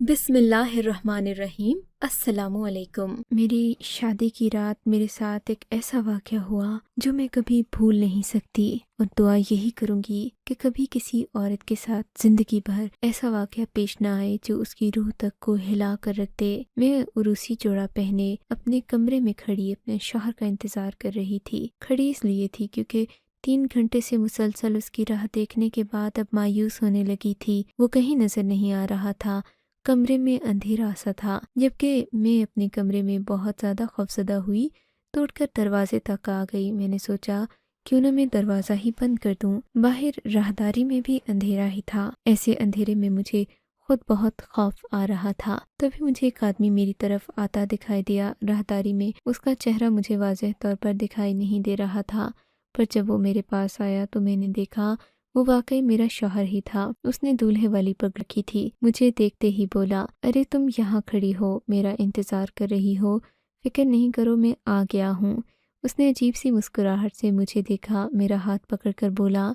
بسم اللہ الرحمن الرحیم۔ السلام علیکم۔ میری شادی کی رات میرے ساتھ ایک ایسا واقعہ ہوا جو میں کبھی بھول نہیں سکتی، اور دعا یہی کروں گی کہ کبھی کسی عورت کے ساتھ زندگی بھر ایسا واقعہ پیش نہ آئے جو اس کی روح تک کو ہلا کر رکھ دے۔ میں عروسی جوڑا پہنے اپنے کمرے میں کھڑی اپنے شوہر کا انتظار کر رہی تھی۔ کھڑی اس لیے تھی کیونکہ 3 گھنٹے سے مسلسل اس کی راہ دیکھنے کے بعد اب مایوس ہونے لگی تھی۔ وہ کہیں نظر نہیں آ رہا تھا، کمرے میں اندھیرا سا تھا۔ جبکہ میں اپنے کمرے میں بہت زیادہ خوفزدہ ہوئی تو اٹھ کر دروازے تک آ گئی۔ میں نے سوچا کیوں نہ میں دروازہ ہی بند کر دوں۔ باہر راہداری میں بھی اندھیرا ہی تھا۔ ایسے اندھیرے میں مجھے خود بہت خوف آ رہا تھا۔ تبھی مجھے ایک آدمی میری طرف آتا دکھائی دیا راہداری میں۔ اس کا چہرہ مجھے واضح طور پر دکھائی نہیں دے رہا تھا، پر جب وہ میرے پاس آیا تو میں نے دیکھا وہ واقعی میرا شوہر ہی تھا۔ اس نے دولہے والی پگڑی رکھی تھی۔ مجھے دیکھتے ہی بولا، ارے تم یہاں کھڑی ہو، میرا انتظار کر رہی ہو؟ فکر نہیں کرو، میں آ گیا ہوں۔ اس نے عجیب سی مسکراہٹ سے مجھے دیکھا، میرا ہاتھ پکڑ کر بولا،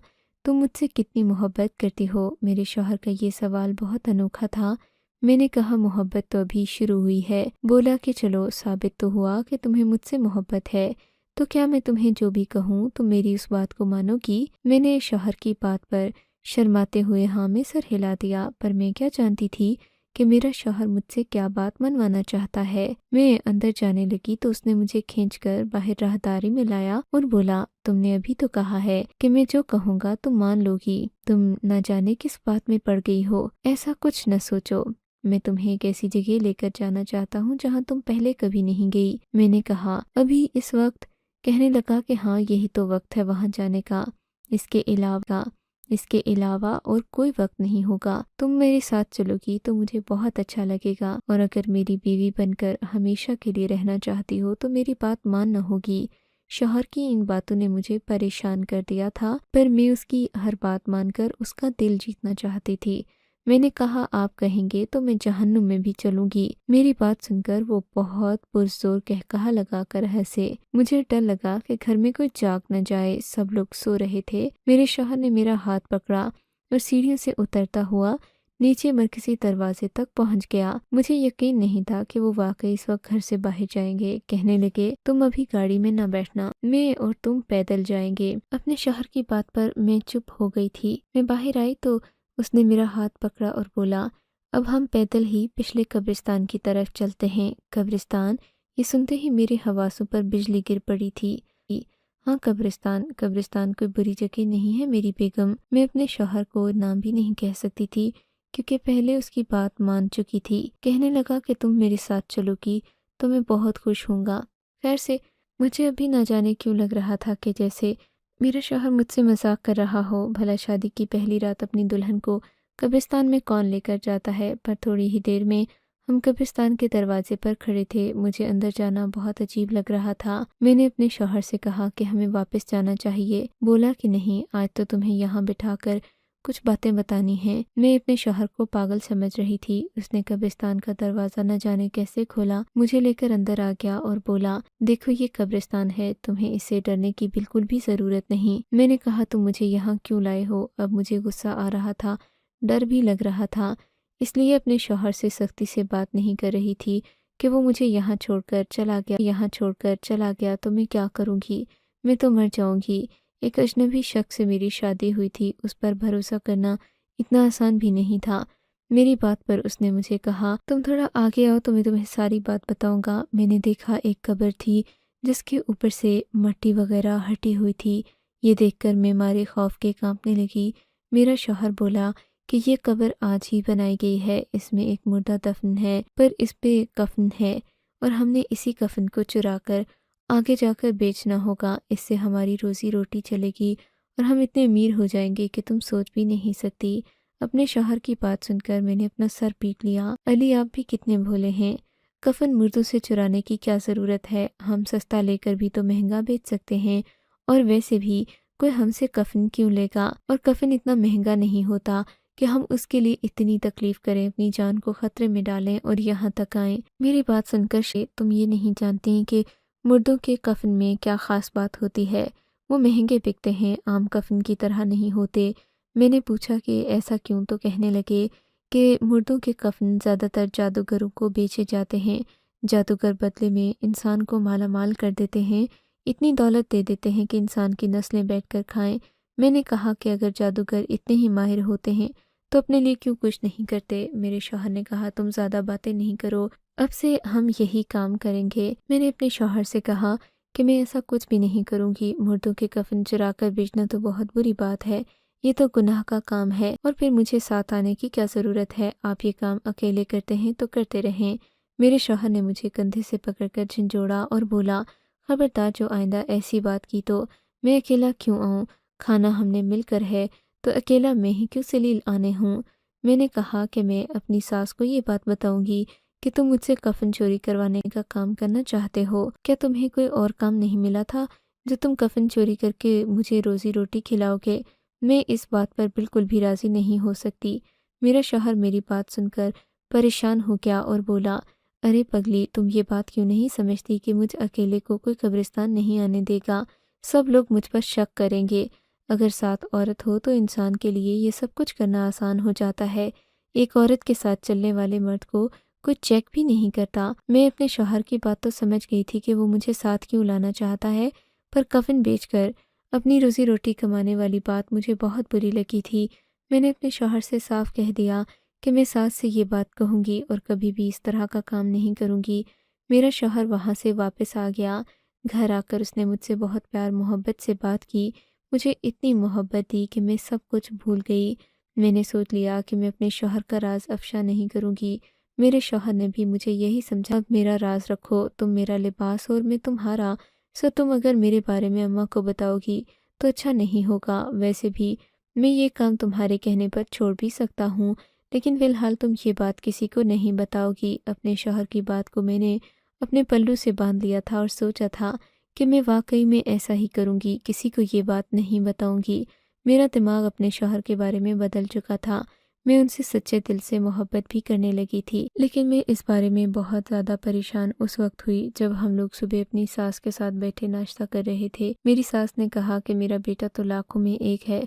تم مجھ سے کتنی محبت کرتی ہو؟ میرے شوہر کا یہ سوال بہت انوکھا تھا۔ میں نے کہا محبت تو ابھی شروع ہوئی ہے۔ بولا کہ چلو ثابت تو ہوا کہ تمہیں مجھ سے محبت ہے، تو کیا میں تمہیں جو بھی کہوں تم میری اس بات کو مانو گی؟ میں نے شوہر کی بات پر شرماتے ہوئے ہاں میں سر ہلا دیا، پر میں کیا جانتی تھی کہ میرا شوہر مجھ سے کیا بات منوانا چاہتا ہے۔ میں اندر جانے لگی تو اس نے مجھے کھینچ کر باہر راہداری میں لایا اور بولا، تم نے ابھی تو کہا ہے کہ میں جو کہوں گا تم مان لو گی۔ تم نہ جانے کس بات میں پڑ گئی ہو، ایسا کچھ نہ سوچو۔ میں تمہیں ایک ایسی جگہ لے کر جانا چاہتا ہوں جہاں تم پہلے کبھی نہیں گئی۔ میں نے کہا ابھی اس وقت؟ کہنے لگا کہ ہاں یہی تو وقت ہے وہاں جانے کا، اس کے علاوہ اور کوئی وقت نہیں ہوگا۔ تم میرے ساتھ چلو گی تو مجھے بہت اچھا لگے گا، اور اگر میری بیوی بن کر ہمیشہ کے لیے رہنا چاہتی ہو تو میری بات ماننا ہوگی۔ شوہر کی ان باتوں نے مجھے پریشان کر دیا تھا، پر میں اس کی ہر بات مان کر اس کا دل جیتنا چاہتی تھی۔ میں نے کہا آپ کہیں گے تو میں جہنم میں بھی چلوں گی۔ میری بات سن کر وہ بہت پرزور قہقہا لگا کر ہنسے۔ مجھے ڈر لگا کہ گھر میں کوئی جاگ نہ جائے، سب لوگ سو رہے تھے۔ میرے شوہر نے میرا ہاتھ پکڑا اور سیڑھیوں سے اترتا ہوا نیچے مرکزی دروازے تک پہنچ گیا۔ مجھے یقین نہیں تھا کہ وہ واقعی اس وقت گھر سے باہر جائیں گے۔ کہنے لگے، تم ابھی گاڑی میں نہ بیٹھنا، میں اور تم پیدل جائیں گے۔ اپنے شوہر کی بات پر میں چپ ہو گئی تھی۔ میں باہر آئی تو اس نے میرا ہاتھ پکڑا اور بولا، اب ہم پیدل ہی پچھلے قبرستان کی طرف چلتے ہیں۔ قبرستان؟ یہ سنتے ہی میرے حواسوں پر بجلی گر پڑی تھی۔ ہاں قبرستان کوئی بری جگہ نہیں ہے میری بیگم۔ میں اپنے شوہر کو نام بھی نہیں کہہ سکتی تھی کیونکہ پہلے اس کی بات مان چکی تھی۔ کہنے لگا کہ تم میرے ساتھ چلو گی تو میں بہت خوش ہوں گا۔ خیر سے مجھے ابھی نہ جانے کیوں لگ رہا تھا کہ جیسے میرا شوہر مجھ سے مذاق کر رہا ہو۔ بھلا شادی کی پہلی رات اپنی دلہن کو قبرستان میں کون لے کر جاتا ہے؟ پر تھوڑی ہی دیر میں ہم قبرستان کے دروازے پر کھڑے تھے۔ مجھے اندر جانا بہت عجیب لگ رہا تھا۔ میں نے اپنے شوہر سے کہا کہ ہمیں واپس جانا چاہیے۔ بولا کہ نہیں، آج تو تمہیں یہاں بٹھا کر کچھ باتیں بتانی ہیں۔ میں اپنے شوہر کو پاگل سمجھ رہی تھی۔ اس نے قبرستان کا دروازہ نہ جانے کیسے کھولا، مجھے لے کر اندر آ گیا اور بولا، دیکھو یہ قبرستان ہے، تمہیں اس سے ڈرنے کی بالکل بھی ضرورت نہیں۔ میں نے کہا تم مجھے یہاں کیوں لائے ہو؟ اب مجھے غصہ آ رہا تھا، ڈر بھی لگ رہا تھا، اس لیے اپنے شوہر سے سختی سے بات نہیں کر رہی تھی کہ وہ مجھے یہاں چھوڑ کر چلا گیا تو میں کیا کروں گی؟ میں تو مر جاؤں گی۔ ایک اجنبی شخص سے میری شادی ہوئی تھی، اس پر بھروسہ کرنا اتنا آسان بھی نہیں تھا۔ میری بات پر اس نے مجھے کہا، تم تھوڑا آگے آؤ تو میں تمہیں ساری بات بتاؤں گا۔ میں نے دیکھا ایک قبر تھی جس کے اوپر سے مٹی وغیرہ ہٹی ہوئی تھی۔ یہ دیکھ کر میں مارے خوف کے کانپنے لگی۔ میرا شوہر بولا کہ یہ قبر آج ہی بنائی گئی ہے، اس میں ایک مردہ دفن ہے، پر اس پہ کفن ہے، اور ہم نے اسی کفن کو چرا کر آگے جا کر بیچنا ہوگا۔ اس سے ہماری روزی روٹی چلے گی اور ہم اتنے امیر ہو جائیں گے کہ تم سوچ بھی نہیں سکتی۔ اپنے شوہر کی بات سن کر میں نے اپنا سر پیٹ لیا۔ علی آپ بھی کتنے بھولے ہیں، کفن مردوں سے چرانے کی کیا ضرورت ہے؟ ہم سستا لے کر بھی تو مہنگا بیچ سکتے ہیں، اور ویسے بھی کوئی ہم سے کفن کیوں لے گا؟ اور کفن اتنا مہنگا نہیں ہوتا کہ ہم اس کے لیے اتنی تکلیف کریں، اپنی جان کو خطرے میں ڈالیں اور یہاں تک آئیں۔ میری بات سن کر تم یہ نہیں جانتی کہ مردوں کے کفن میں کیا خاص بات ہوتی ہے؟ وہ مہنگے بکتے ہیں، عام کفن کی طرح نہیں ہوتے۔ میں نے پوچھا کہ ایسا کیوں؟ تو کہنے لگے کہ مردوں کے کفن زیادہ تر جادوگروں کو بیچے جاتے ہیں۔ جادوگر بدلے میں انسان کو مالا مال کر دیتے ہیں، اتنی دولت دے دیتے ہیں کہ انسان کی نسلیں بیٹھ کر کھائیں۔ میں نے کہا کہ اگر جادوگر اتنے ہی ماہر ہوتے ہیں تو اپنے لیے کیوں کچھ نہیں کرتے؟ میرے شوہر نے کہا تم زیادہ باتیں نہیں کرو، اب سے ہم یہی کام کریں گے۔ میں نے اپنے شوہر سے کہا کہ میں ایسا کچھ بھی نہیں کروں گی، مردوں کے کفن چرا کر بیچنا تو بہت بری بات ہے، یہ تو گناہ کا کام ہے، اور پھر مجھے ساتھ آنے کی کیا ضرورت ہے؟ آپ یہ کام اکیلے کرتے ہیں تو کرتے رہیں۔ میرے شوہر نے مجھے کندھے سے پکڑ کر جھنجھوڑا اور بولا خبردار جو آئندہ ایسی بات کی تو میں اکیلا کیوں آؤں؟ کھانا ہم نے مل کر ہے تو اکیلا میں ہی کیوں سلیل آنے ہوں؟ میں نے کہا کہ میں اپنی ساس کو یہ بات بتاؤں گی کہ تم مجھ سے کفن چوری کروانے کا کام کرنا چاہتے ہو، کیا تمہیں کوئی اور کام نہیں ملا تھا جو تم کفن چوری کر کے مجھے روزی روٹی کھلاؤ گے؟ میں اس بات پر بالکل بھی راضی نہیں ہو سکتی۔ میرا شوہر میری بات سن کر پریشان ہو گیا اور بولا ارے پگلی، تم یہ بات کیوں نہیں سمجھتی کہ مجھ اکیلے کو کوئی قبرستان نہیں آنے دے گا، سب لوگ مجھ پر شک کریں گے۔ اگر ساتھ عورت ہو تو انسان کے لیے یہ سب کچھ کرنا آسان ہو جاتا ہے، ایک عورت کے ساتھ چلنے والے مرد کو کوئی چیک بھی نہیں کرتا۔ میں اپنے شوہر کی بات تو سمجھ گئی تھی کہ وہ مجھے ساتھ کیوں لانا چاہتا ہے، پر کفن بیچ کر اپنی روزی روٹی کمانے والی بات مجھے بہت بری لگی تھی۔ میں نے اپنے شوہر سے صاف کہہ دیا کہ میں ساس سے یہ بات کہوں گی اور کبھی بھی اس طرح کا کام نہیں کروں گی۔ میرا شوہر وہاں سے واپس آ گیا۔ گھر آ کر اس نے مجھ سے بہت پیار محبت سے بات کی، مجھے اتنی محبت دی کہ میں سب کچھ بھول گئی۔ میں نے سوچ لیا کہ میں اپنے شوہر کا راز افشا نہیں کروں گی۔ میرے شوہر نے بھی مجھے یہی سمجھا، اب میرا راز رکھو، تم میرا لباس اور میں تمہارا، سو تم اگر میرے بارے میں اماں کو بتاؤ گی تو اچھا نہیں ہوگا۔ ویسے بھی میں یہ کام تمہارے کہنے پر چھوڑ بھی سکتا ہوں، لیکن فی الحال تم یہ بات کسی کو نہیں بتاؤ گی۔ اپنے شوہر کی بات کو میں نے اپنے پلو سے باندھ لیا تھا اور سوچا تھا کہ میں واقعی میں ایسا ہی کروں گی، کسی کو یہ بات نہیں بتاؤں گی۔ میرا دماغ اپنے شوہر کے بارے میں بدل چکا تھا، میں ان سے سچے دل سے محبت بھی کرنے لگی تھی، لیکن میں اس بارے میں بہت زیادہ پریشان اس وقت ہوئی جب ہم لوگ صبح اپنی ساس کے ساتھ بیٹھے ناشتہ کر رہے تھے۔ میری ساس نے کہا کہ میرا بیٹا تو لاکھوں میں ایک ہے،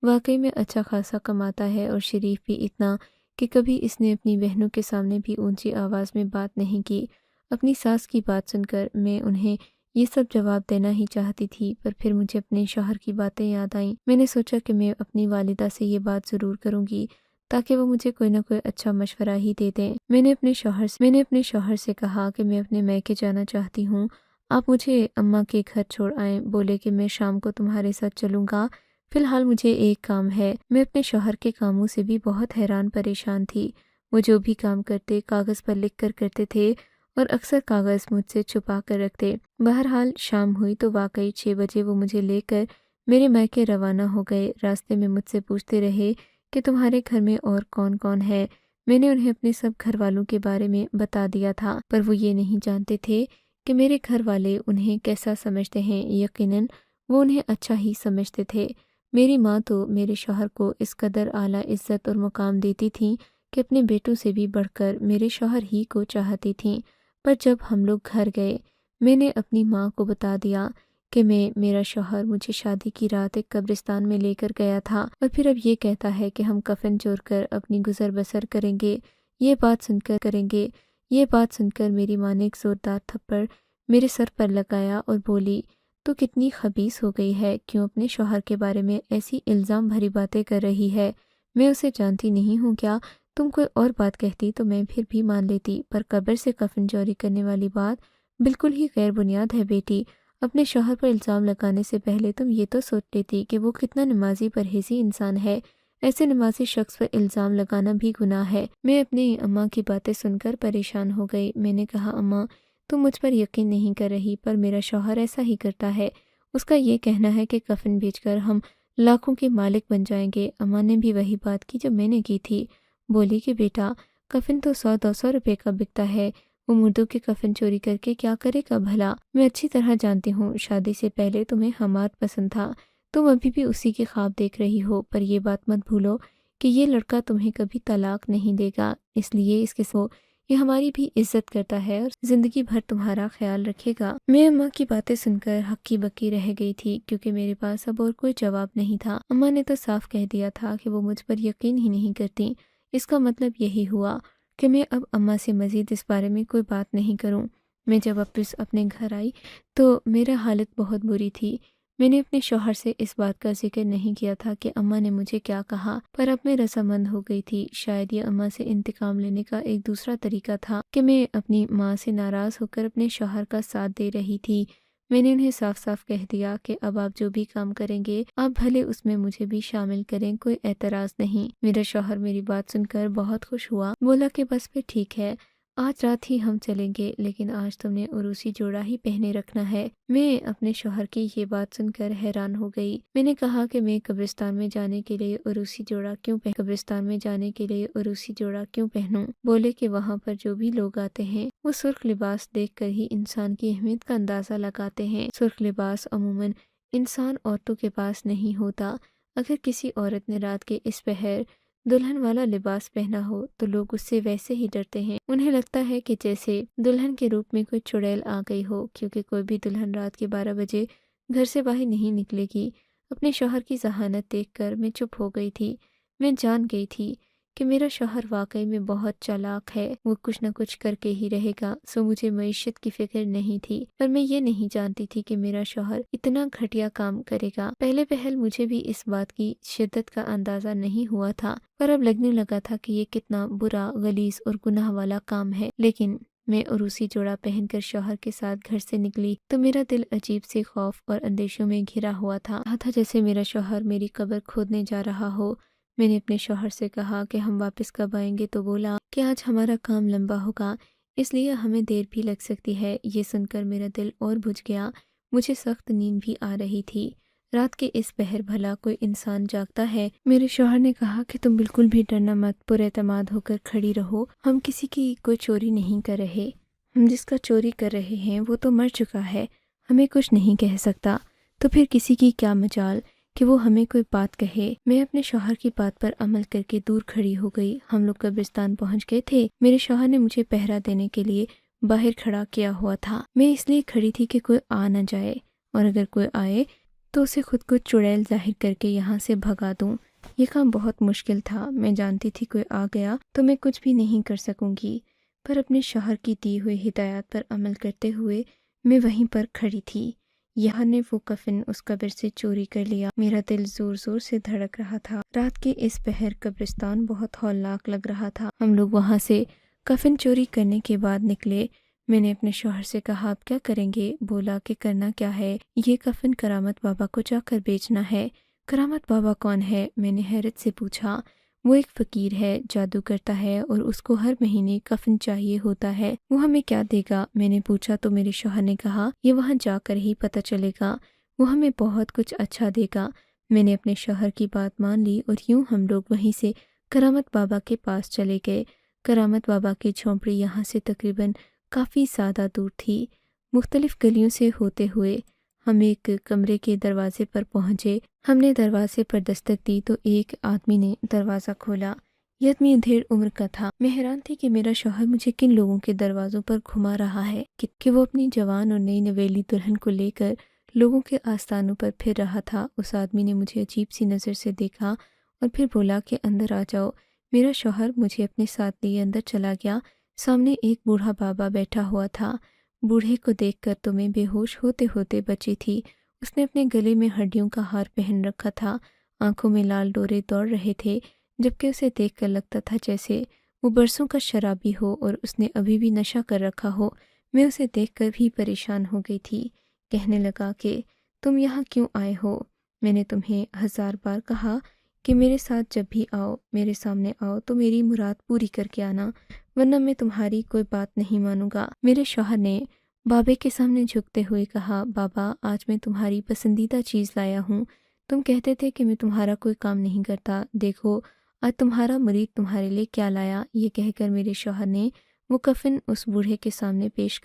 واقعی میں اچھا خاصا کماتا ہے اور شریف بھی اتنا کہ کبھی اس نے اپنی بہنوں کے سامنے بھی اونچی آواز میں بات نہیں کی۔ اپنی ساس کی بات سن کر میں انہیں یہ سب جواب دینا ہی چاہتی تھی، پر پھر مجھے اپنے شوہر کی باتیں یاد آئیں۔ میں نے سوچا کہ میں اپنی والدہ سے یہ بات ضرور کروں گی تاکہ وہ مجھے کوئی نہ کوئی اچھا مشورہ ہی دے دیں۔ میں نے اپنے شوہر سے کہا کہ میں اپنے میکے جانا چاہتی ہوں، آپ مجھے اماں کے گھر چھوڑ آئیں۔ بولے کہ میں شام کو تمہارے ساتھ چلوں گا، فی الحال مجھے ایک کام ہے۔ میں اپنے شوہر کے کاموں سے بھی بہت حیران پریشان تھی، وہ جو بھی کام کرتے کاغذ پر لکھ کر کرتے تھے اور اکثر کاغذ مجھ سے چھپا کر رکھتے۔ بہرحال شام ہوئی تو واقعی 6 بجے وہ مجھے لے کر میرے میکے روانہ ہو گئے۔ راستے میں مجھ سے پوچھتے رہے کہ تمہارے گھر میں اور کون کون ہے۔ میں نے انہیں اپنے سب گھر والوں کے بارے میں بتا دیا تھا، پر وہ یہ نہیں جانتے تھے کہ میرے گھر والے انہیں کیسا سمجھتے ہیں۔ یقیناً وہ انہیں اچھا ہی سمجھتے تھے۔ میری ماں تو میرے شوہر کو اس قدر اعلیٰ عزت اور مقام دیتی تھیں کہ اپنے بیٹوں سے بھی بڑھ کر میرے شوہر ہی کو چاہتی تھیں۔ پر جب ہم لوگ گھر گئے، میں نے اپنی ماں کو بتا دیا کہ میرا شوہر مجھے شادی کی رات ایک قبرستان میں لے کر گیا تھا اور پھر اب یہ کہتا ہے کہ ہم کفن چور کر اپنی گزر بسر کریں گے۔ یہ بات سن کر میری ماں نے ایک زوردار تھپڑ میرے سر پر لگایا اور بولی تو کتنی خبیث ہو گئی ہے، کیوں اپنے شوہر کے بارے میں ایسی الزام بھری باتیں کر رہی ہے؟ میں اسے جانتی نہیں ہوں کیا؟ تم کوئی اور بات کہتی تو میں پھر بھی مان لیتی، پر قبر سے کفن چوری کرنے والی بات بالکل ہی غیر بنیاد ہے بیٹی۔ اپنے شوہر پر الزام لگانے سے پہلے تم یہ تو سوچ لیتی کہ وہ کتنا نمازی پرہیزی انسان ہے، ایسے نمازی شخص پر الزام لگانا بھی گناہ ہے۔ میں اپنی اماں کی باتیں سن کر پریشان ہو گئی۔ میں نے کہا اماں تم مجھ پر یقین نہیں کر رہی، پر میرا شوہر ایسا ہی کرتا ہے، اس کا یہ کہنا ہے کہ کفن بیچ کر ہم لاکھوں کے مالک بن جائیں گے۔ اماں نے بھی وہی بات کی جو میں نے کی تھی، بولی کہ بیٹا کفن تو 100-200 روپے کا بکتا ہے، وہ مردوں کے کفن چوری کر کے کیا کرے گا بھلا؟ میں اچھی طرح جانتی ہوں شادی سے پہلے تمہیں حماد پسند تھا، تم ابھی بھی اسی کے خواب دیکھ رہی ہو، پر یہ بات مت بھولو کہ یہ لڑکا تمہیں کبھی طلاق نہیں دے گا، اس لیے اس کے ساتھ یہ ہماری بھی عزت کرتا ہے اور زندگی بھر تمہارا خیال رکھے گا۔ میں اماں کی باتیں سن کر ہکی بکی رہ گئی تھی، کیونکہ میرے پاس اب اور کوئی جواب نہیں تھا۔ اماں نے تو صاف کہہ دیا تھا کہ وہ مجھ پر یقین ہی نہیں کرتی، اس کا مطلب یہی ہوا کہ میں اب اماں سے مزید اس بارے میں کوئی بات نہیں کروں۔ میں جب واپس اپنے گھر آئی تو میرا حالت بہت بری تھی۔ میں نے اپنے شوہر سے اس بات کا ذکر نہیں کیا تھا کہ اماں نے مجھے کیا کہا، پر اب میں رضامند ہو گئی تھی۔ شاید یہ اماں سے انتقام لینے کا ایک دوسرا طریقہ تھا کہ میں اپنی ماں سے ناراض ہو کر اپنے شوہر کا ساتھ دے رہی تھی۔ میں نے انہیں صاف صاف کہہ دیا کہ اب آپ جو بھی کام کریں گے آپ بھلے اس میں مجھے بھی شامل کریں، کوئی اعتراض نہیں۔ میرا شوہر میری بات سن کر بہت خوش ہوا، بولا کہ بس پھر ٹھیک ہے، آج رات ہی ہم چلیں گے، لیکن آج تم نے عروسی جوڑا ہی پہنے رکھنا ہے۔ میں اپنے شوہر کی یہ بات سن کر حیران ہو گئی۔ میں نے کہا کہ میں قبرستان میں جانے کے لیے عروسی جوڑا کیوں پہنوں؟ بولے کہ وہاں پر جو بھی لوگ آتے ہیں وہ سرخ لباس دیکھ کر ہی انسان کی اہمیت کا اندازہ لگاتے ہیں۔ سرخ لباس عموماً انسان عورتوں کے پاس نہیں ہوتا۔ اگر کسی عورت نے رات کے اس پہر دلہن والا لباس پہنا ہو تو لوگ اس سے ویسے ہی ڈرتے ہیں۔ انہیں لگتا ہے کہ جیسے دلہن کے روپ میں کوئی چڑیل آ گئی ہو، کیونکہ کوئی بھی دلہن رات کے 12 بجے گھر سے باہر نہیں نکلے گی۔ اپنے شوہر کی ذہانت دیکھ کر میں چپ ہو گئی تھی۔ میں جان گئی تھی کہ میرا شوہر واقعی میں بہت چالاک ہے، وہ کچھ نہ کچھ کر کے ہی رہے گا، سو مجھے معیشت کی فکر نہیں تھی۔ پر میں یہ نہیں جانتی تھی کہ میرا شوہر اتنا گھٹیا کام کرے گا۔ پہلے پہل مجھے بھی اس بات کی شدت کا اندازہ نہیں ہوا تھا، پر اب لگنے لگا تھا کہ یہ کتنا برا، غلیظ اور گناہ والا کام ہے۔ لیکن میں عروسی جوڑا پہن کر شوہر کے ساتھ گھر سے نکلی تو میرا دل عجیب سے خوف اور اندیشوں میں گھرا ہوا تھا جیسے میرا شوہر میری قبر کھودنے جا رہا ہو۔ میں نے اپنے شوہر سے کہا کہ ہم واپس کب آئیں گے، تو بولا کہ آج ہمارا کام لمبا ہوگا، اس لیے ہمیں دیر بھی لگ سکتی ہے۔ یہ سن کر میرا دل اور بجھ گیا۔ مجھے سخت نیند بھی آ رہی تھی۔ رات کے اس پہر بھلا کوئی انسان جاگتا ہے؟ میرے شوہر نے کہا کہ تم بالکل بھی ڈرنا مت، پر اعتماد ہو کر کھڑی رہو، ہم کسی کی کوئی چوری نہیں کر رہے، ہم جس کا چوری کر رہے ہیں وہ تو مر چکا ہے، ہمیں کچھ نہیں کہہ سکتا، تو پھر کسی کی کیا مجال کہ وہ ہمیں کوئی بات کہے۔ میں اپنے شوہر کی بات پر عمل کر کے دور کھڑی ہو گئی۔ ہم لوگ قبرستان پہنچ گئے تھے۔ میرے شوہر نے مجھے پہرا دینے کے لیے باہر کھڑا کیا ہوا تھا۔ میں اس لیے کھڑی تھی کہ کوئی آ نہ جائے، اور اگر کوئی آئے تو اسے خود کو چڑیل ظاہر کر کے یہاں سے بھگا دوں۔ یہ کام بہت مشکل تھا۔ میں جانتی تھی کوئی آ گیا تو میں کچھ بھی نہیں کر سکوں گی، پر اپنے شوہر کی دی ہوئی ہدایات پر عمل کرتے ہوئے میں وہیں پر کھڑی تھی۔ یہاں نے وہ کفن اس قبر سے چوری کر لیا۔ میرا دل زور زور سے دھڑک رہا تھا۔ رات کے اس پہر قبرستان بہت ہولناک لگ رہا تھا۔ ہم لوگ وہاں سے کفن چوری کرنے کے بعد نکلے۔ میں نے اپنے شوہر سے کہا آپ کیا کریں گے؟ بولا کہ کرنا کیا ہے، یہ کفن کرامت بابا کو جا کر بیچنا ہے۔ کرامت بابا کون ہے؟ میں نے حیرت سے پوچھا۔ وہ ایک فقیر ہے، جادو کرتا ہے اور اس کو ہر مہینے کفن چاہیے ہوتا ہے۔ وہ ہمیں کیا دے گا؟ میں نے پوچھا تو میرے شوہر نے کہا یہ وہاں جا کر ہی پتہ چلے گا، وہ ہمیں بہت کچھ اچھا دے گا۔ میں نے اپنے شوہر کی بات مان لی اور یوں ہم لوگ وہیں سے کرامت بابا کے پاس چلے گئے۔ کرامت بابا کی جھونپڑی یہاں سے تقریباً کافی زیادہ دور تھی۔ مختلف گلیوں سے ہوتے ہوئے ہم ایک کمرے کے دروازے پر پہنچے۔ ہم نے دروازے پر دستک دی تو ایک آدمی نے دروازہ کھولا۔ یہ آدمی ادھیڑ عمر کا تھا۔ میں حیران تھی کہ میرا شوہر مجھے کن لوگوں کے دروازوں پر گھما رہا ہے کہ وہ اپنی جوان اور نئی نویلی دلہن کو لے کر لوگوں کے آستانوں پر پھر رہا تھا۔ اس آدمی نے مجھے عجیب سی نظر سے دیکھا اور پھر بولا کہ اندر آ جاؤ۔ میرا شوہر مجھے اپنے ساتھ لیے اندر چلا گیا۔ سامنے ایک بوڑھا بابا بیٹھا ہوا تھا۔ بوڑھے کو دیکھ کر تو میں بے ہوش ہوتے ہوتے بچی تھی۔ اس نے اپنے گلے میں ہڈیوں کا ہار پہن رکھا تھا، آنکھوں میں لال ڈورے دوڑ رہے تھے، جبکہ اسے دیکھ کر لگتا تھا جیسے وہ برسوں کا شرابی ہو اور اس نے ابھی بھی نشہ کر رکھا ہو۔ میں اسے دیکھ کر بھی پریشان ہو گئی تھی۔ کہنے لگا کہ تم یہاں کیوں آئے ہو؟ میں نے تمہیں 1000 بار کہا کہ میرے ساتھ جب بھی آؤ، میرے سامنے آؤ تو میری مراد پوری کر کے آنا، ورنہ میں تمہاری کوئی بات نہیں مانوں گا۔ میرے شوہر نے بابے کے سامنے جھکتے ہوئے کہا بابا آج میں تمہاری پسندیدہ چیز لایا ہوں، تم کہتے تھے کہ میں تمہارا کوئی کام نہیں کرتا، دیکھو آج تمہارا مرید تمہارے لیے کیا لایا۔ یہ کہہ کر میرے شوہر نے وہ کفن اس بوڑھے کے سامنے پیش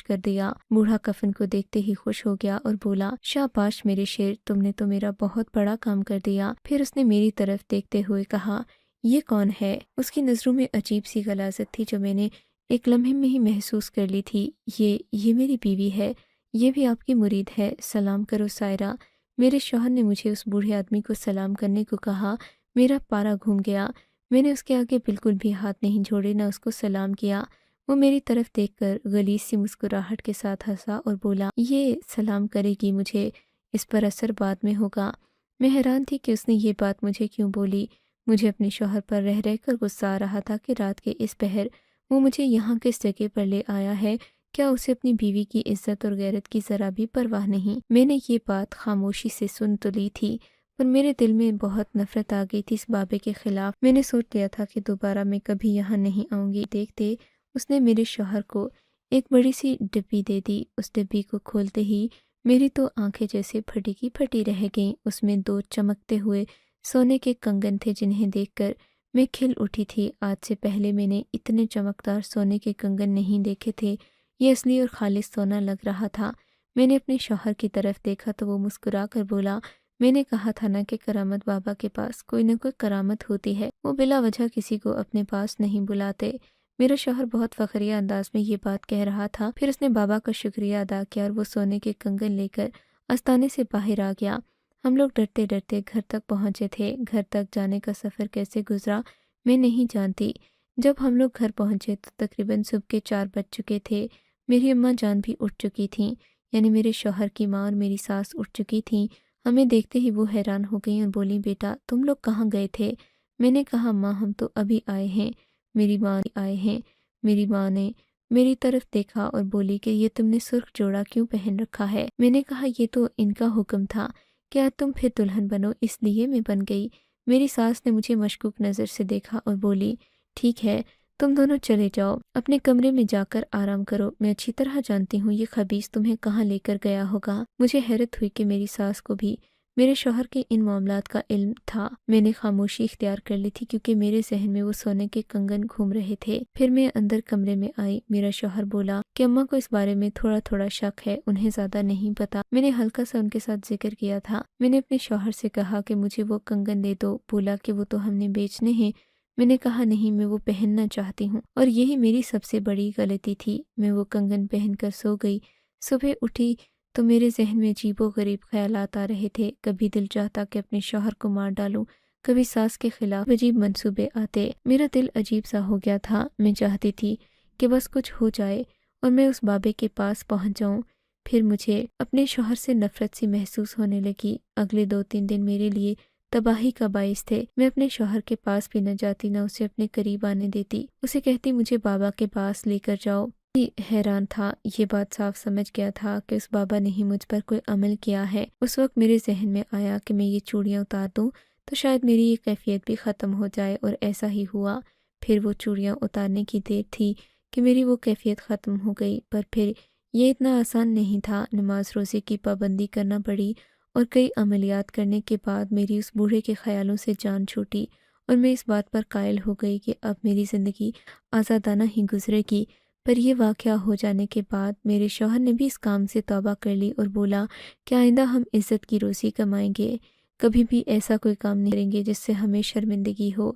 کر دیا۔ بوڑھا کفن کو دیکھتے ہی خوش ہو گیا اور بولا شاباش میرے شیر، تم نے تو میرا بہت بڑا کام کر دیا۔ پھر اس نے میری طرف دیکھتے ہوئے کہا یہ کون ہے؟ اس کی نظروں میں عجیب سی غلاظت تھی جو میں نے ایک لمحے میں ہی محسوس کر لی تھی۔ یہ میری بیوی ہے، یہ بھی آپ کی مرید ہے، سلام کرو سائرہ۔ میرے شوہر نے مجھے اس بوڑھے آدمی کو سلام کرنے کو کہا۔ میرا پارا گھوم گیا۔ میں نے اس کے آگے بالکل بھی ہاتھ نہیں جوڑے، نہ اس کو سلام کیا۔ وہ میری طرف دیکھ کر غلیظ سی مسکراہٹ کے ساتھ ہنسا اور بولا، یہ سلام کرے گی مجھے، اس پر اثر بعد میں ہوگا۔ میں حیران تھی کہ اس نے یہ بات مجھے کیوں بولی۔ مجھے اپنے شوہر پر رہ رہ کر غصہ آ رہا تھا کہ رات کے اس پہر وہ مجھے یہاں کس جگہ پر لے آیا ہے۔ کیا اسے اپنی بیوی کی عزت اور غیرت کی ذرا بھی پرواہ نہیں؟ میں نے یہ بات خاموشی سے سن تو لی تھی، پر میرے دل میں بہت نفرت آ گئی تھی اس بابے کے خلاف۔ میں نے سوچ لیا تھا کہ دوبارہ میں کبھی یہاں نہیں آؤں گی۔ دیکھتے اس نے میرے شوہر کو ایک بڑی سی ڈبی دے دی۔ اس ڈبی کو کھولتے ہی میری تو آنکھیں جیسے پھٹی کی پھٹی رہ گئیں۔ اس میں 2 چمکتے ہوئے سونے کے کنگن تھے جنہیں دیکھ کر میں کھل اٹھی تھی۔ آج سے پہلے میں نے اتنے چمکدار سونے کے کنگن نہیں دیکھے تھے۔ یہ اصلی اور خالص سونا لگ رہا تھا۔ میں نے اپنے شوہر کی طرف دیکھا تو وہ مسکرا کر بولا، میں نے کہا تھا نا کہ کرامت بابا کے پاس کوئی نہ کوئی کرامت ہوتی ہے، وہ بلا وجہ کسی کو اپنے پاس نہیں بلاتے۔ میرا شوہر بہت فخریہ انداز میں یہ بات کہہ رہا تھا۔ پھر اس نے بابا کا شکریہ ادا کیا اور وہ سونے کے کنگن لے کر آستانے سے باہر آ گیا۔ ہم لوگ ڈرتے ڈرتے گھر تک پہنچے تھے۔ گھر تک جانے کا سفر کیسے گزرا میں نہیں جانتی۔ جب ہم لوگ گھر پہنچے تو تقریباً صبح کے 4 بج چکے تھے۔ میری اماں جان بھی اٹھ چکی تھیں، یعنی میرے شوہر کی ماں اور میری ساس اٹھ چکی تھیں۔ ہمیں دیکھتے ہی وہ حیران ہو گئیں اور بولیں، بیٹا تم لوگ کہاں گئے تھے؟ میں نے کہا، ماں ہم تو ابھی آئے ہیں، میری ماں آئے ہیں۔ میری ماں نے میری طرف دیکھا اور بولی کہ یہ تم نے سرخ جوڑا کیوں پہن رکھا ہے؟ میں نے کہا، یہ تو ان کا حکم تھا کہ آج تم پھر دلہن بنو، اس لیے میں بن گئی۔ میری ساس نے مجھے مشکوک نظر سے دیکھا اور بولی، ٹھیک ہے تم دونوں چلے جاؤ، اپنے کمرے میں جا کر آرام کرو، میں اچھی طرح جانتی ہوں یہ خبیث تمہیں کہاں لے کر گیا ہوگا۔ مجھے حیرت ہوئی کہ میری ساس کو بھی میرے شوہر کے ان معاملات کا علم تھا۔ میں نے خاموشی اختیار کر لی تھی کیونکہ میرے ذہن میں وہ سونے کے کنگن گھوم رہے تھے۔ پھر میں اندر کمرے میں آئی۔ میرا شوہر بولا کہ اماں کو اس بارے میں تھوڑا تھوڑا شک ہے، انہیں زیادہ نہیں پتا۔ میں نے ہلکا سا ان کے ساتھ ذکر کیا تھا۔ میں نے اپنے شوہر سے کہا کہ مجھے وہ کنگن دے دو۔ بولا کہ وہ تو ہم نے بیچنے ہیں۔ میں نے کہا، نہیں، میں وہ پہننا چاہتی ہوں، اور یہی میری سب سے بڑی غلطی تھی۔ میں وہ کنگن پہن کر سو گئی۔ صبح اٹھی تو میرے ذہن میں عجیب و غریب خیالات آ رہے تھے۔ کبھی دل چاہتا کہ اپنے شوہر کو مار ڈالوں، کبھی ساس کے خلاف عجیب منصوبے آتے۔ میرا دل عجیب سا ہو گیا تھا۔ میں چاہتی تھی کہ بس کچھ ہو جائے اور میں اس بابے کے پاس پہنچ جاؤں۔ پھر مجھے اپنے شوہر سے نفرت سی محسوس ہونے لگی۔ اگلے 2-3 دن میرے لیے تباہی کا باعث تھے۔ میں اپنے شوہر کے پاس بھی نہ جاتی، نہ اسے اپنے قریب آنے دیتی۔ اسے کہتی، مجھے بابا کے پاس لے کر جاؤ۔ حیران تھا، یہ بات صاف سمجھ گیا تھا کہ اس بابا نے ہی مجھ پر کوئی عمل کیا ہے۔ اس وقت میرے ذہن میں آیا کہ میں یہ چوڑیاں اتار دوں تو شاید میری یہ کیفیت بھی ختم ہو جائے، اور ایسا ہی ہوا۔ پھر وہ چوڑیاں اتارنے کی دیر تھی کہ میری وہ کیفیت ختم ہو گئی۔ پر پھر یہ اتنا آسان نہیں تھا۔ نماز روزے کی پابندی کرنا پڑی اور کئی عملیات کرنے کے بعد میری اس بوڑھے کے خیالوں سے جان چھوٹی، اور میں اس بات پر قائل ہو گئی کہ اب میری زندگی آزادانہ ہی گزرے گی۔ پر یہ واقعہ ہو جانے کے بعد میرے شوہر نے بھی اس کام سے توبہ کر لی اور بولا کہ آئندہ ہم عزت کی روزی کمائیں گے، کبھی بھی ایسا کوئی کام نہیں کریں گے جس سے ہمیں شرمندگی ہو۔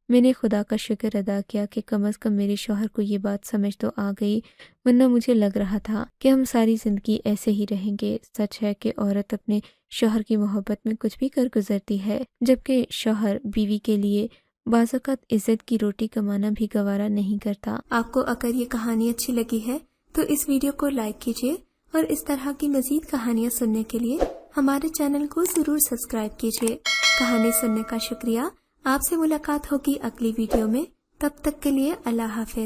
میں نے خدا کا شکر ادا کیا کہ کم از کم میرے شوہر کو یہ بات سمجھ تو آ گئی، ورنہ مجھے لگ رہا تھا کہ ہم ساری زندگی ایسے ہی رہیں گے۔ سچ ہے کہ عورت اپنے شوہر کی محبت میں کچھ بھی کر گزرتی ہے، جبکہ شوہر بیوی کے لیے بعض اوقات عزت کی روٹی کمانا بھی گوارا نہیں کرتا۔ آپ کو اگر یہ کہانی اچھی لگی ہے تو اس ویڈیو کو لائک کیجیے، اور اس طرح کی مزید کہانیاں سننے کے لیے ہمارے چینل کو ضرور سبسکرائب کیجیے۔ کہانی سننے کا شکریہ۔ آپ سے ملاقات ہوگی اگلی ویڈیو میں، تب تک کے لیے اللہ حافظ۔